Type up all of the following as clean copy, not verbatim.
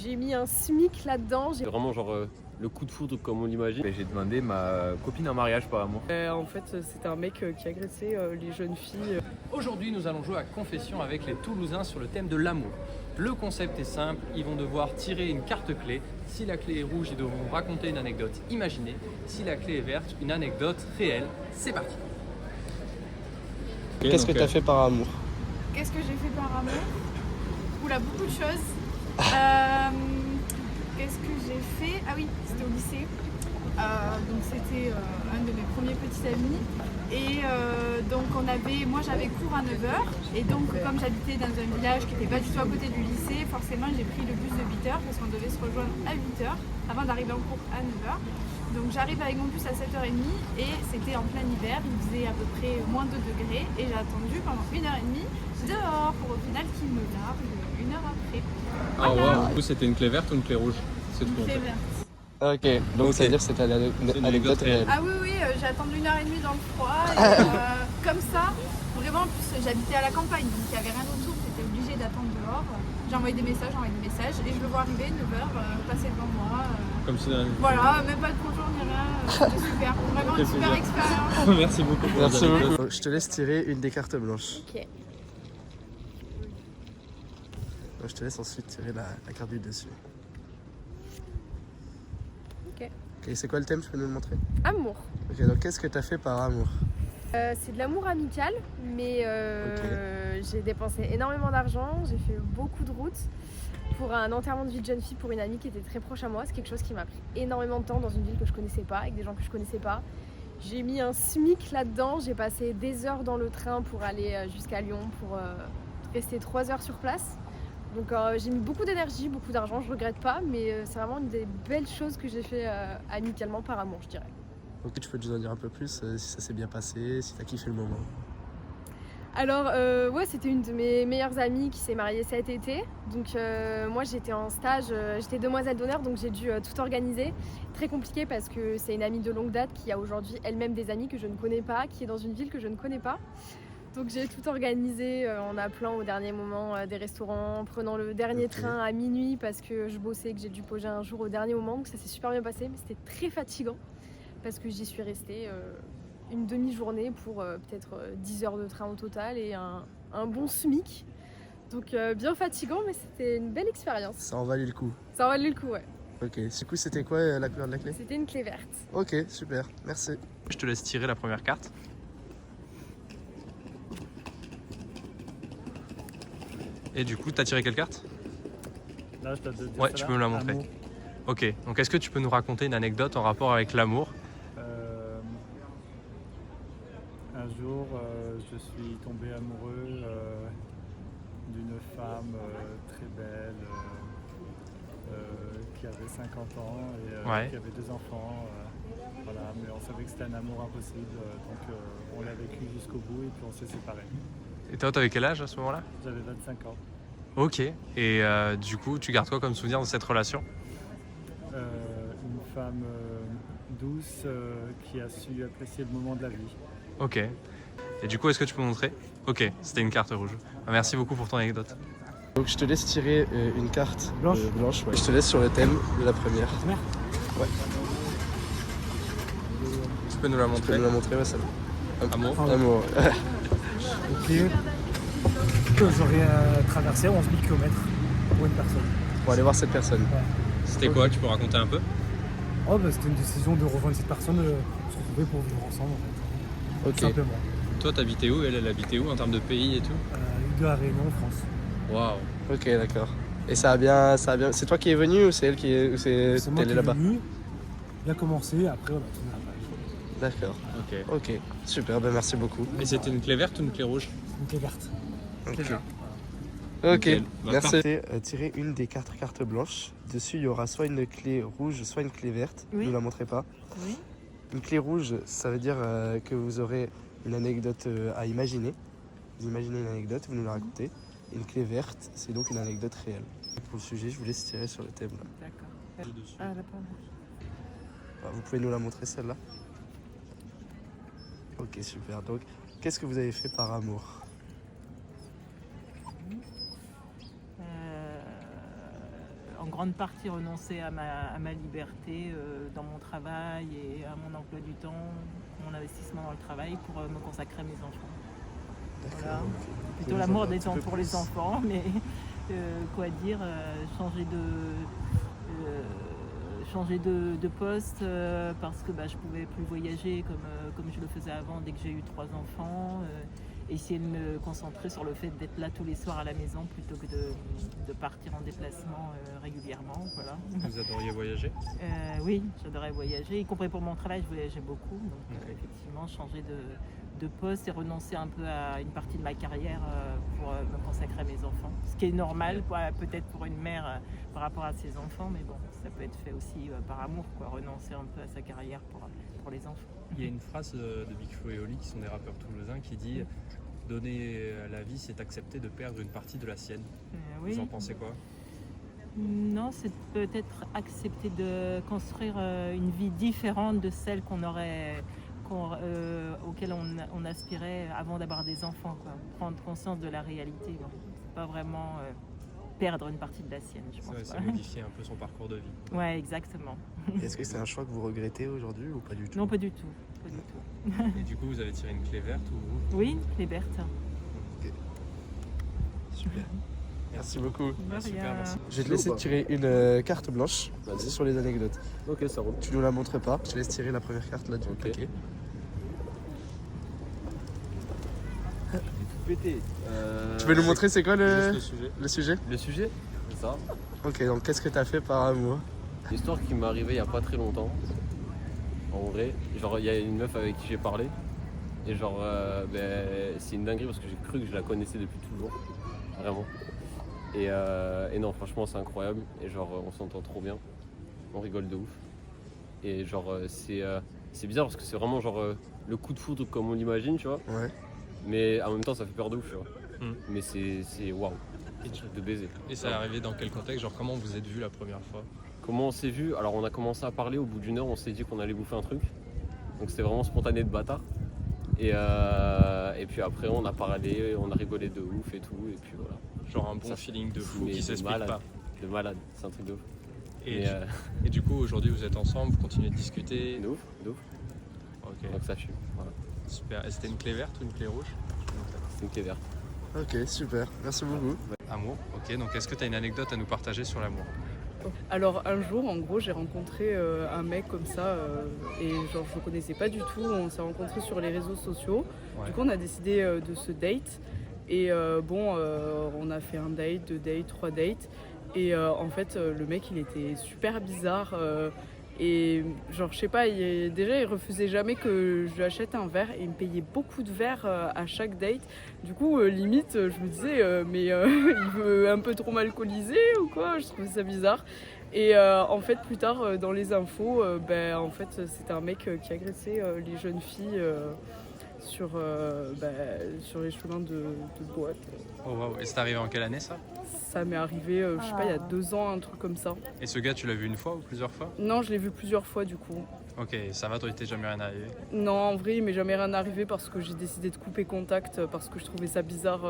J'ai mis un SMIC là-dedans. C'est vraiment genre le coup de foudre comme on l'imagine. J'ai demandé ma copine en mariage par amour. En fait, c'était un mec qui agressait les jeunes filles. Aujourd'hui, nous allons jouer à Confession avec les Toulousains sur le thème de l'amour. Le concept est simple, ils vont devoir tirer une carte clé. Si la clé est rouge, ils devront raconter une anecdote imaginée. Si la clé est verte, une anecdote réelle. C'est parti. Qu'est-ce que tu as fait par amour? Qu'est-ce que j'ai fait par amour? Oula, beaucoup de choses. Qu'est-ce que j'ai fait? Ah oui, c'était au lycée. Donc c'était un de mes premiers petits amis. Et donc moi j'avais cours à 9h. Et donc comme j'habitais dans un village qui n'était pas du tout à côté du lycée, forcément j'ai pris le bus de 8h parce qu'on devait se rejoindre à 8h avant d'arriver en cours à 9h. Donc j'arrive avec mon bus à 7h30 et c'était en plein hiver, il faisait à peu près moins 2 degrés et j'ai attendu pendant 1h30 dehors pour au final qu'il me largue 1 heure après. Ah Voilà. wow. Du coup, c'était une clé verte ou une clé rouge? C'est tout. Une en clé fait. verte. Ok, donc ça veut dire que c'était une anecdote réelle. Ah oui, j'ai attendu 1h30 dans le froid et comme ça, vraiment en plus j'habitais à la campagne donc il n'y avait rien autour, j'étais obligée d'attendre dehors. J'ai envoyé des messages et je le vois arriver 9h, passer devant moi. Comme ça. Voilà, même pas de bonjour ni rien, c'était super, vraiment une super expérience. Merci beaucoup. Pour Merci les anecdotes. beaucoup. Je te laisse tirer une des cartes blanches. Ok. Je te laisse ensuite tirer la carte du dessus. Ok. Ok, c'est quoi le thème? Tu peux nous le montrer? Amour. Ok, donc qu'est-ce que tu as fait par amour? C'est de l'amour amical, mais j'ai dépensé énormément d'argent, j'ai fait beaucoup de routes pour un enterrement de vie de jeune fille pour une amie qui était très proche à moi. C'est quelque chose qui m'a pris énormément de temps dans une ville que je connaissais pas, avec des gens que je connaissais pas. J'ai mis un SMIC là-dedans, j'ai passé des heures dans le train pour aller jusqu'à Lyon, pour rester 3 heures sur place. Donc j'ai mis beaucoup d'énergie, beaucoup d'argent, je regrette pas, mais c'est vraiment une des belles choses que j'ai fait amicalement par amour, je dirais. Ok, tu peux nous en dire un peu plus si ça s'est bien passé, si tu as kiffé le moment? Alors ouais, c'était une de mes meilleures amies qui s'est mariée cet été. Donc moi j'étais en stage, j'étais demoiselle d'honneur, donc j'ai dû tout organiser. Très compliqué parce que c'est une amie de longue date qui a aujourd'hui elle-même des amis que je ne connais pas, qui est dans une ville que je ne connais pas. Donc j'ai tout organisé en appelant au dernier moment des restaurants, en prenant le dernier train à minuit parce que je bossais et que j'ai dû poser un jour au dernier moment. Donc ça s'est super bien passé, mais c'était très fatigant parce que j'y suis restée une demi-journée pour peut-être 10 heures de train au total et un bon SMIC. Donc bien fatigant, mais c'était une belle expérience. Ça en valait le coup. Ça en valait le coup, ouais. Ok, du coup c'était quoi la couleur de la clé? C'était une clé verte. Ok, super, merci. Je te laisse tirer la première carte. Et du coup, t'as tiré quelle carte? Là, je dois te dire Ouais, celle-là. tu peux me la montrer. Amour. Ok, donc est-ce que tu peux nous raconter une anecdote en rapport avec l'amour? Un jour, je suis tombé amoureux d'une femme très belle qui avait 50 ans et Ouais. qui avait 2 enfants. Voilà, mais on savait que c'était un amour impossible, donc on l'a vécu jusqu'au bout et puis on s'est séparés. Et toi, t'avais quel âge à ce moment-là? J'avais 25 ans. Ok, et du coup, tu gardes quoi comme souvenir de cette relation? Une femme douce qui a su apprécier le moment de la vie. Ok. Et du coup, est-ce que tu peux montrer? Ok, c'était une carte rouge. Merci beaucoup pour ton anecdote. Donc je te laisse tirer une carte Blanche. blanche. Ouais. Je te laisse sur le thème de la première. Première. Ouais. Tu peux nous la Tu peux montrer? nous la montrer, ouais, ça. Amour. Amour. Ok. J'aurais traversé 11 000 km pour une personne. Pour aller voir cette personne. C'était quoi? Tu peux raconter un peu? Oh, bah, c'était une décision de rejoindre cette personne, se retrouver pour vivre ensemble en fait. Ok. Tout simplement. Toi, t'habitais où? Elle habitait où en termes de pays et tout? De la Réunion, France. Waouh. Ok, d'accord. Et ça a bien. C'est toi qui es venu ou c'est elle qui est. Ou c'est C'est moi elle qui est est là-bas? venu, il a commencé, après on a tourné la page. D'accord. Ok. Ok, super, ben merci beaucoup. Et c'était une clé verte ou une clé rouge? Donc les cartes. Ok, Nickel. Bah, merci. parfait. Tirer une des cartes blanches. Dessus, il y aura soit une clé rouge, soit une clé verte. Oui. Ne la montrez pas. Oui. Une clé rouge, ça veut dire que vous aurez une anecdote à imaginer. Vous imaginez une anecdote, vous nous la racontez. Une clé verte, c'est donc une anecdote réelle. Pour le sujet, je vous laisse tirer sur le thème. Là. D'accord. Ah, la pomme. Vous pouvez nous la montrer celle-là? Ok, super. Donc, qu'est-ce que vous avez fait par amour? En grande grande partie renoncer à ma liberté dans mon travail et à mon emploi du temps, mon investissement dans le travail pour me consacrer à mes enfants. Voilà. Plutôt l'amour des enfants pour les enfants, mais quoi dire, changer de poste parce que je pouvais plus voyager comme je le faisais avant dès que j'ai eu 3 enfants. Essayer de me concentrer sur le fait d'être là tous les soirs à la maison plutôt que de partir en déplacement régulièrement. Voilà. Vous adoriez voyager? Oui, j'adorais voyager, y compris pour mon travail, je voyageais beaucoup. Donc effectivement, changer de poste et renoncer un peu à une partie de ma carrière pour me consacrer à mes enfants. Ce qui est normal, peut-être pour une mère par rapport à ses enfants, mais bon, ça peut être fait aussi par amour, renoncer un peu à sa carrière pour les enfants. Il y a une phrase de Big Flo et Oli, qui sont des rappeurs toulousains, qui dit « Donner la vie, c'est accepter de perdre une partie de la sienne ». Oui. Vous en pensez quoi? Non, c'est peut-être accepter de construire une vie différente de celle auquel on aspirait avant d'avoir des enfants. Prendre conscience de la réalité. C'est pas vraiment perdre une partie de la sienne, je pense. C'est modifier un peu son parcours de vie. Ouais, exactement. Est-ce que c'est un choix que vous regrettez aujourd'hui ou pas du tout? Non, pas du tout. Pas du tout. Et du coup, vous avez tiré une clé verte ou... Oui, clé verte. Ok. Super. Merci beaucoup. Super, merci. Je vais te laisser tirer une carte blanche sur les anecdotes. Ok, ça roule. Tu nous la montres pas. Je te laisse tirer la première carte là du paquet. Pété. Tu peux nous montrer c'est quoi Juste le sujet. le sujet? C'est ça. Ok, donc qu'est-ce que t'as fait par amour? Une histoire qui m'est arrivée il y a pas très longtemps. En vrai, genre il y a une meuf avec qui j'ai parlé. Et genre c'est une dinguerie parce que j'ai cru que je la connaissais depuis toujours. Vraiment. Et non, franchement c'est incroyable. Et genre on s'entend trop bien. On rigole de ouf. Et genre c'est bizarre parce que c'est vraiment genre le coup de foudre comme on l'imagine, tu vois. Ouais. Mais en même temps ça fait peur de ouf, tu vois. Mais c'est waouh. De baiser. Et ça est arrivé dans quel contexte? Genre comment vous êtes vus la première fois? Comment on s'est vu? Alors on a commencé à parler, au bout d'1 heure on s'est dit qu'on allait bouffer un truc. Donc c'était vraiment spontané de bâtard. Et puis après on a parlé, on a rigolé de ouf et tout. Et puis voilà. Genre un bon feeling de fou Mais qui de s'explique malade. pas. De malade, c'est un truc de ouf. Et du coup aujourd'hui vous êtes ensemble, vous continuez de discuter. De ouf, de ouf. Ok, Donc ça fume. Voilà. super. Et c'était une clé verte ou une clé rouge? C'est une clé verte. Ok, super. Merci beaucoup. Amour, ok. Donc est-ce que tu as une anecdote à nous partager sur l'amour? Alors un jour, en gros, j'ai rencontré un mec comme ça et genre je le connaissais pas du tout. On s'est rencontrés sur les réseaux sociaux. Ouais. Du coup, on a décidé de se date. Et on a fait un date, 2 dates, 3 dates. Et en fait, le mec, il était super bizarre. Et genre, je sais pas, déjà, il refusait jamais que je lui achète un verre. Et il me payait beaucoup de verres à chaque date. Du coup, limite, je me disais, il veut un peu trop m'alcooliser ou quoi? Je trouvais ça bizarre. Et en fait, plus tard, dans les infos, en fait, c'était un mec qui agressait les jeunes filles sur les chemins de boîte. Oh wow. Et c'est arrivé en quelle année ça? Ça m'est arrivé, je sais pas, il y a 2 ans, un truc comme ça. Et ce gars, tu l'as vu une fois ou plusieurs fois? Non, je l'ai vu plusieurs fois du coup. Ok, ça va, toi, il t'est jamais rien arrivé? Non, en vrai, il m'est jamais rien arrivé parce que j'ai décidé de couper contact parce que je trouvais ça bizarre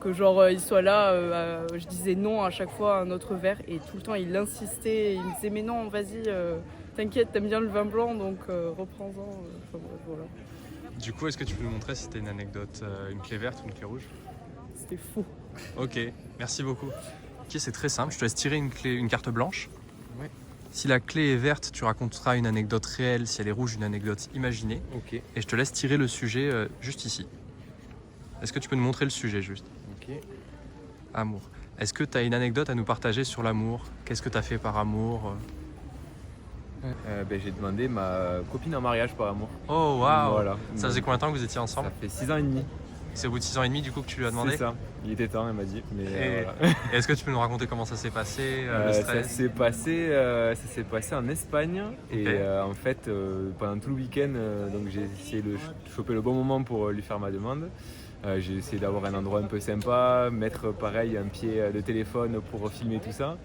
que genre il soit là. Je disais non à chaque fois à un autre verre et tout le temps il insistait. Il me disait mais non, vas-y, t'inquiète, t'aimes bien le vin blanc donc reprends-en. Enfin, bref, voilà. Du coup, est-ce que tu peux nous montrer si c'était une anecdote, une clé verte ou une clé rouge? C'était fou. Ok, merci beaucoup. Ok, c'est très simple, je te laisse tirer une carte blanche. Ouais. Si la clé est verte, tu raconteras une anecdote réelle. Si elle est rouge, une anecdote imaginée. Ok. Et je te laisse tirer le sujet juste ici. Est-ce que tu peux nous montrer le sujet juste? Ok. Amour. Est-ce que tu as une anecdote à nous partager sur l'amour? Qu'est-ce que tu as fait par amour? J'ai demandé ma copine en mariage par amour. Oh waouh! Voilà. Ça faisait combien de temps que vous étiez Ça ensemble? fait 6 ans et demi. C'est au bout de 6 ans et demi du coup que tu lui as demandé? C'est ça. Il était temps, elle m'a dit. Mais Et voilà. et est-ce que tu peux nous raconter comment ça s'est passé, le Ça stress? s'est passé en Espagne et Ok. en fait pendant tout le week-end donc j'ai essayé de choper le bon moment pour lui faire ma demande. J'ai essayé d'avoir un endroit un peu sympa, mettre pareil un pied de téléphone pour filmer tout ça.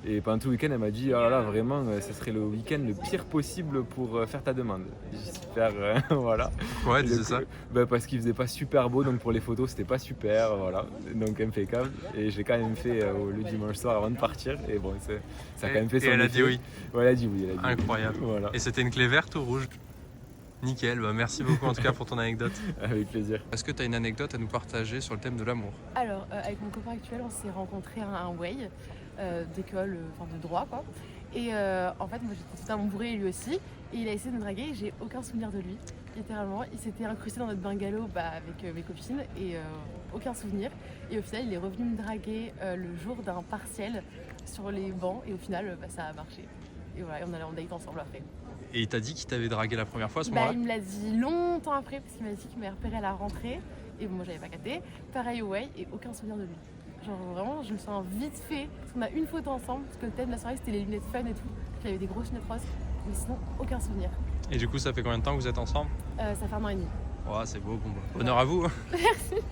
Et pendant tout le week-end, elle m'a dit, oh là là, vraiment, ce serait le week-end le pire possible pour faire ta demande. J'espère, voilà. Pourquoi elle disait ça? Parce qu'il faisait pas super beau, donc pour les photos, c'était pas super, voilà. Donc impeccable. Et j'ai quand même fait le dimanche soir avant de partir. Et bon, ça a quand même fait son Et elle a effet. dit oui. Ouais, elle a dit oui. Elle a dit Incroyable. oui. Voilà. Et c'était une clé verte ou rouge? Nickel, merci beaucoup en tout cas pour ton anecdote. Avec plaisir. Est-ce que tu as une anecdote à nous partager sur le thème de l'amour? Alors, avec mon copain actuel, on s'est rencontrés à un way d'école, de droit quoi. Et en fait, moi j'étais totalement bourrée et lui aussi. Et il a essayé de me draguer et j'ai aucun souvenir de lui, littéralement. Il s'était incrusté dans notre bungalow avec mes copines et aucun souvenir. Et au final, il est revenu me draguer le jour d'un partiel sur les bancs et au final, ça a marché. Et voilà, on allait en date ensemble après. Et il t'a dit qu'il t'avait dragué la première fois à ce moment-là? Il me l'a dit longtemps après parce qu'il m'a dit qu'il m'avait repéré à la rentrée et moi j'avais pas capté. Pareil au way et aucun souvenir de lui. Genre vraiment je me sens vite fait parce qu'on a une photo ensemble parce que le thème de la soirée c'était les lunettes fun et tout. Puis il y avait des grosses lunettes roses mais sinon aucun souvenir. Et du coup ça fait combien de temps que vous êtes ensemble? Ça fait 1 an et demi. Ouais, c'est beau, bon. Honneur à vous. Merci.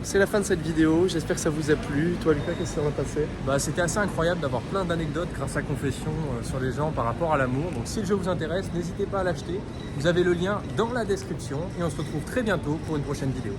C'est la fin de cette vidéo, j'espère que ça vous a plu. Toi Lucas, qu'est-ce que ça en a passé? C'était assez incroyable d'avoir plein d'anecdotes grâce à Confession sur les gens par rapport à l'amour. Donc si le jeu vous intéresse, n'hésitez pas à l'acheter. Vous avez le lien dans la description et on se retrouve très bientôt pour une prochaine vidéo.